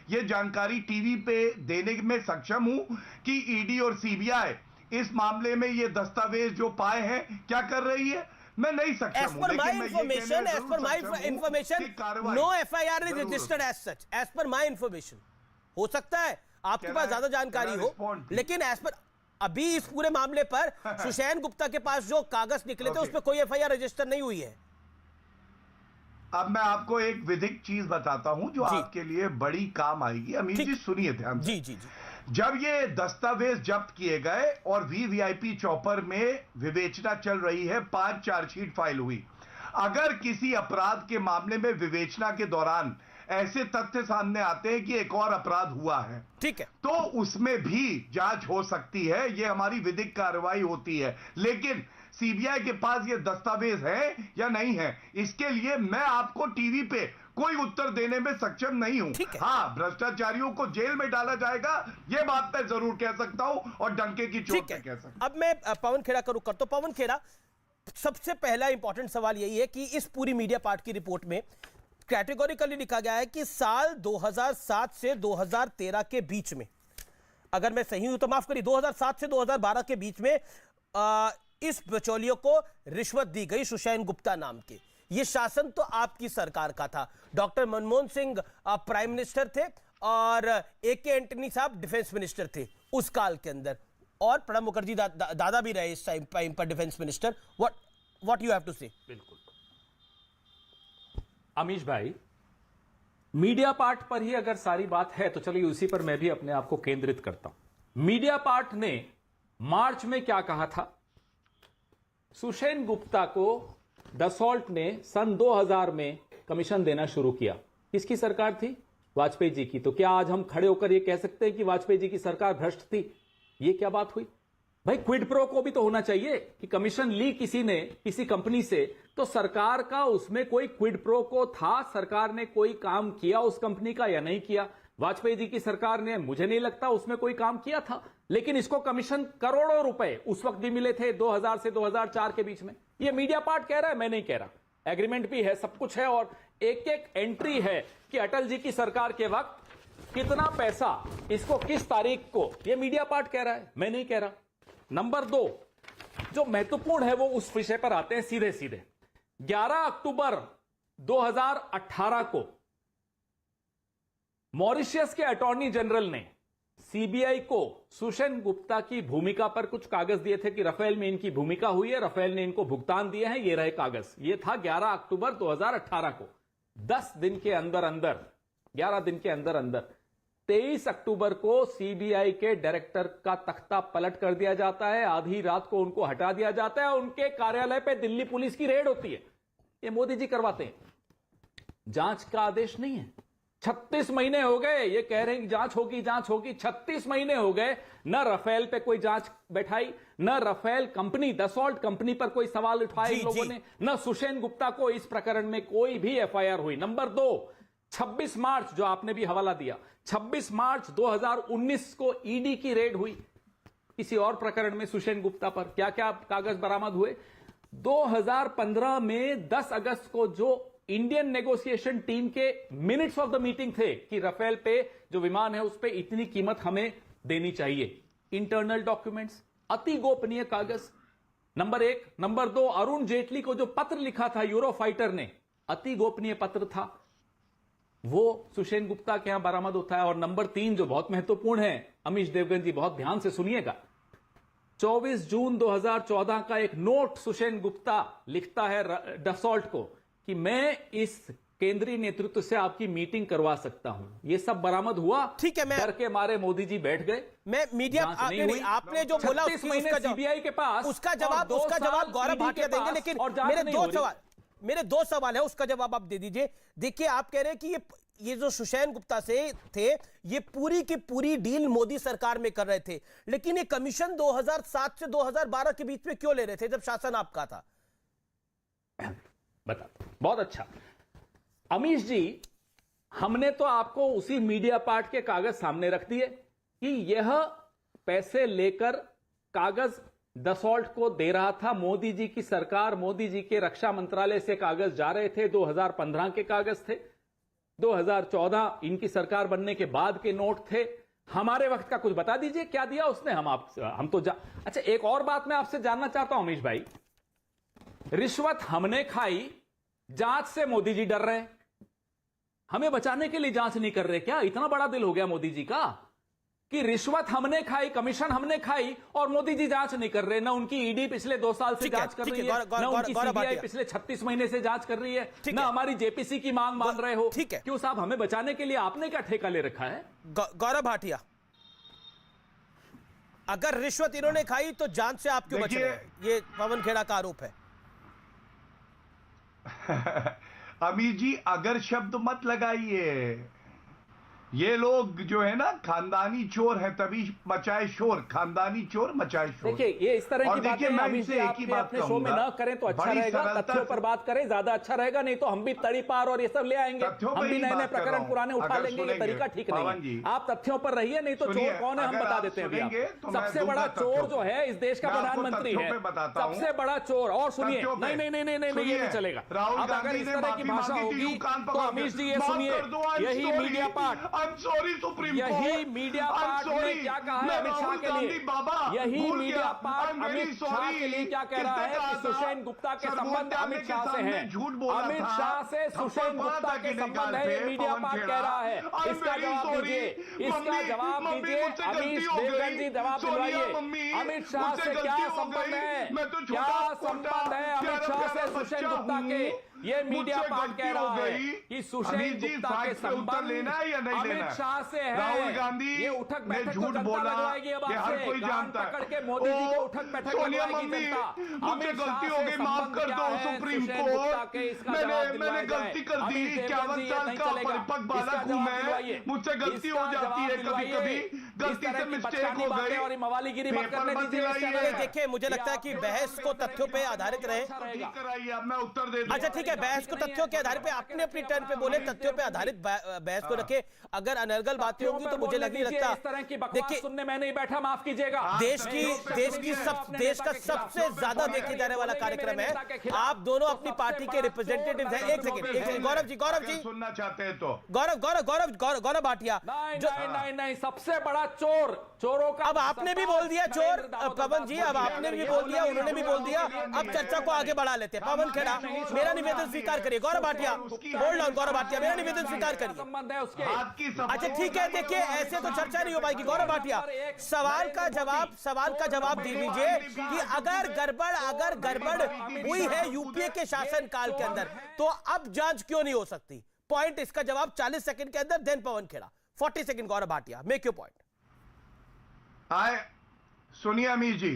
ये जानकारी टीवी पे देने में सक्षम हूं कि ईडी और सीबीआई इस मामले में ये दस्तावेज जो पाए हैं क्या कर रही है, मैं नहीं सक्षम हूं। लेकिन as per my information, no FIR is registered as such. As per my information, हो सकता है आपके पास ज्यादा जानकारी हो, लेकिन एज पर अभी इस पूरे मामले पर सुशैन गुप्ता के पास जो कागज निकले थे उस पर कोई FIR रजिस्टर नहीं हुई है। अब मैं आपको एक विधिक चीज बताता हूं जो आपके लिए बड़ी काम आएगी। अमीर जी सुनिए ध्यान से। जी। जब ये दस्तावेज जब्त किए गए और VVIP चौपर में विवेचना चल रही है, 5 चार्जशीट फाइल हुई। अगर किसी अपराध के मामले में विवेचना के दौरान ऐसे तथ्य सामने आते हैं कि एक और अपराध हुआ है, ठीक है, तो उसमें भी जांच हो सकती है, ये हमारी विधिक कार्रवाई होती है। लेकिन सीबीआई के पास ये दस्तावेज है या नहीं है, इसके लिए मैं आपको टीवी पे कोई उत्तर देने में सक्षम नहीं हूं। हाँ, भ्रष्टाचारियों को जेल में डाला जाएगा, ये बात मैं जरूर कह सकता हूं और डंके की चोट पे कह सकता हूं। अब मैं पवन खेड़ा का रुख करता हूं। पवन खेड़ा, सबसे पहला इंपॉर्टेंट सवाल यही है कि इस पूरी मीडिया पार्ट की रिपोर्ट में कैटेगोरिकली लिखा गया है कि साल 2007 से 2013 के बीच में, अगर मैं सही हूं तो माफ करिए, 2007 से 2012 के बीच में इस बिचौलियों को रिश्वत दी गई सुशैन गुप्ता नाम के। यह शासन तो आपकी सरकार का था, doctor Manmohan Singh prime minister थे और AK एंटनी साहब डिफेंस मिनिस्टर थे उस काल के अंदर, और प्रणब मुखर्जी दादा भी रहे इस टाइम पर defence minister. What you have to say? बिल्कुल अमीश भाई, मीडिया पार्ट पर ही अगर सारी बात है तो चलिए उसी पर मैं भी अपने आप को केंद्रित करता हूं। मीडिया पार्ट ने मार्च में क्या कहा था? सुशैन गुप्ता को दसॉल्ट ने सन 2000 में कमीशन देना शुरू किया। किसकी सरकार थी? वाजपेयी जी की। तो क्या आज हम खड़े होकर यह कह सकते हैं कि वाजपेयी जी की सरकार भ्रष्ट थी? यह क्या बात हुई भाई? क्विड प्रो को भी तो होना चाहिए कि कमीशन ली किसी ने किसी कंपनी से, तो सरकार का उसमें कोई क्विड प्रो को था, सरकार ने कोई काम किया उस कंपनी का या नहीं किया? वाजपेयी जी की सरकार ने, मुझे नहीं लगता उसमें कोई काम किया था, लेकिन इसको कमीशन करोड़ों रुपए उस वक्त भी मिले थे 2000 से 2004 के बीच में। यह मीडिया पार्ट कह रहा है, मैं नहीं कह रहा। एग्रीमेंट भी है, सब कुछ है और एक एक एंट्री है कि अटल जी की सरकार के वक्त कितना पैसा इसको किस तारीख को, यह मीडिया पार्ट कह रहा है, मैं नहीं कह रहा। नंबर 2 जो महत्वपूर्ण है वो उस विषय पर आते हैं सीधे सीधे। 11 अक्टूबर 2018 को मॉरिशस के अटॉर्नी जनरल ने सीबीआई को सुशैन गुप्ता की भूमिका पर कुछ कागज दिए थे कि राफेल में इनकी भूमिका हुई है, राफेल ने इनको भुगतान दिए हैं, ये रहे कागज। ये था 11 अक्टूबर 2018 को। 10 दिन के अंदर अंदर, 11 दिन के अंदर अंदर 23 अक्टूबर को सीबीआई के डायरेक्टर का तख्ता पलट कर दिया जाता है, आधी रात को उनको हटा दिया जाता है, उनके कार्यालय पे दिल्ली पुलिस की रेड होती है। ये मोदी जी करवाते हैं, जांच का आदेश नहीं है। 36 महीने हो गए ये कह रहे हैं कि जांच होगी जांच होगी, 36 महीने हो गए, न राफेल पे कोई जांच बैठाई, न राफेल कंपनी दसॉल्ट कंपनी पर कोई सवाल उठाए इन लोगों ने, न सुशैन गुप्ता को इस प्रकरण में कोई भी FIR हुई। नंबर 2, 26 मार्च जो आपने भी हवाला दिया, 26 मार्च 2019 को ईडी की रेड हुई किसी और प्रकरण में सुशैन गुप्ता पर। क्या क्या कागज बरामद हुए? 2015 में 10 अगस्त को जो इंडियन नेगोशिएशन टीम के मिनट्स ऑफ द मीटिंग थे कि राफेल पे जो विमान है उस पे इतनी कीमत हमें देनी चाहिए, इंटरनल डॉक्यूमेंट्स, अति गोपनीय कागज। नंबर 1। नंबर 2, अरुण जेटली को जो पत्र लिखा था यूरोफाइटर ने, अति गोपनीय पत्र था, वो सुशैन गुप्ता के यहां बरामद होता है। और नंबर 3 जो बहुत महत्वपूर्ण है, अमीश देवगन जी बहुत ध्यान से सुनिएगा, 24 जून 2014 का एक नोट सुशैन गुप्ता लिखता है डसॉल्ट को कि मैं इस केंद्रीय नेतृत्व से आपकी मीटिंग करवा सकता हूं। ये सब बरामद हुआ। ठीक है, डर के मारे मोदी जी बैठ गए। मैं मीडिया आपने जो बोला सीबीआई के पास उसका जवाब गौरव भाटिया देंगे, लेकिन मेरे दो सवाल है, उसका जवाब आप दे दीजिए। देखिए, आप कह रहे हैं कि ये जो सुशैन गुप्ता से थे ये पूरी की पूरी डील मोदी सरकार में कर रहे थे, लेकिन ये कमीशन 2007 से 2012 के बीच में क्यों ले रहे थे जब शासन आपका था? बता। बहुत अच्छा अमीश जी, हमने तो आपको उसी मीडिया पार्ट के कागज सामने रख दिए कि यह पैसे लेकर कागज दसॉल्ट को दे रहा था। मोदी जी की सरकार, मोदी जी के रक्षा मंत्रालय से कागज जा रहे थे, 2015 के कागज थे। 2014 इनकी सरकार बनने के बाद के नोट थे। हमारे वक्त का कुछ बता दीजिए क्या दिया उसने। हम तो अच्छा, एक और बात मैं आपसे जानना चाहता हूं अमीश भाई, रिश्वत हमने खाई, जांच से मोदी जी डर रहे हैं, हमें बचाने के लिए जांच नहीं कर रहे क्या? इतना बड़ा दिल हो गया मोदी जी का कि रिश्वत हमने खाई, कमीशन हमने खाई और मोदी जी जांच नहीं कर रहे। ना उनकी ईडी पिछले 2 साल से जांच कर रही है, ना उनकी सीबीआई पिछले 36 महीने से जांच कर रही है, ना हमारी जेपीसी की मांग मान रहे हो। ठीक है, क्यों साहब, हमें बचाने के लिए आपने क्या ठेका ले रखा है? गौरव भाटिया, अगर रिश्वत इन्होंने खाई तो जांच से आप क्यों बच रहे हैं? ये पवन खेड़ा का आरोप है। अमीर जी, अगर शब्द मत लगाइए। ये लोग जो है ना खानदानी चोर है, तभी मचाए शोर। खानदानी चोर मचाए शोर। देखिए, ये इस तरह की बातें मैं इनसे एक ही बात अपने शो में ना करें तो अच्छा रहेगा। तथ्यों पर बात करें, ज्यादा अच्छा रहेगा, नहीं तो हम भी तड़ी पार और ये सब ले आएंगे, हम भी नए नए प्रकरण पुराने उठा लेंगे। ये तरीका ठीक नहीं है। आप तथ्यों पर रहिए, नहीं तो चोर कौन है हम बता देते हैं अभी। सबसे बड़ा चोर जो है इस देश का प्रधानमंत्री है, सबसे बड़ा चोर। और सुनिए, नहीं नहीं नहीं नहीं नहीं, ये नहीं चलेगा। अब अगर इस तरह की भाषा होगी तो अमीश जी ये सुनिए, यही मीडिया पार्ट, यही मीडिया पार्ट ने क्या कहा है अमित शाह के लिए, यही मीडिया पार्ट अमित शाह के लिए क्या कह रहा है कि सुषेण गुप्ता के संबंध अमित शाह से हैं। अमित शाह से सुषेण गुप्ता के संबंध है, ये मीडिया पार्ट कह रहा है। इसका जवाब दीजिए, इसका जवाब दीजिए। अमीश देवगन जी जवाब दिलवाइए, अमित शाह से क्या संबंध है? क्या संबंध है अमित शाह से सुषेण गुप्ता के? ये मीडिया पार्ट कह रहा है कि सुषेण गुप्ता के संबंध अमित शाह से है। राहुल गांधी ये उठक बैठक ने झूठ बोला, लगवाएगी अब हर आपसे, कोई जानता है। पकड़ के मोदी जी को उठक बैठक लगवाएगी जनता। मुझसे गलती हो गई, माफ कर दो सुप्रीम कोर्ट। मैंने गलती कर दी। 51 साल का परिपक्व बालक हूं मैं, मुझसे गलती हो जाती है कभी कभी, गलती से मिस्टेक हो गई और मवालीगिरी मत करने दीजिए। देखिए, मुझे लगता है कि बहस को तथ्यों पे आधारित रहे। अब मैं उत्तर दे दूं। अच्छा ठीक है, बहस को तथ्यों के आधार पे अपने अपनी टर्न पे बोले, तथ्यों पे आधारित बहस को रखे। अगर अनर्गल बातें होंगी तो मुझे नहीं लगता, इस तरह की बकवास सुनने में नहीं बैठा, माफ कीजिएगा। देश का सबसे ज्यादा देखे जाने वाला कार्यक्रम है। आप दोनों अपनी पार्टी के रिप्रेजेंटेटिव हैं। एक सेकंड, गौरव जी सुनना चाहते हैं तो गौरव भाटिया, नहीं, सबसे बड़ा चोर, चोरों का। अब आपने भी बोल दिया चोर पवन जी, अब आपने भी बोल दिया, उन्होंने भी बोल दिया। अब चर्चा को आगे बढ़ा लेते हैं। पवन खेड़ा, मेरा निवेदन स्वीकार करिए। गौरव भाटिया, होल्ड ऑन, गौरव भाटिया, मेरा निवेदन स्वीकार करिए। संबंध है उसके। अच्छा ठीक है, देखिए ऐसे तो चर्चा नहीं हो पाएगी। गौरव भाटिया, सवाल का जवाब दे दीजिए कि अगर गड़बड़ हुई है यूपीए के शासनकाल के अंदर, तो अब जांच क्यों नहीं हो सकती? पॉइंट, इसका जवाब 40 सेकंड के अंदर। Then Pawan Khera, 40 second. Gaurav Bhatia, make your point. सुनिए अमीर जी,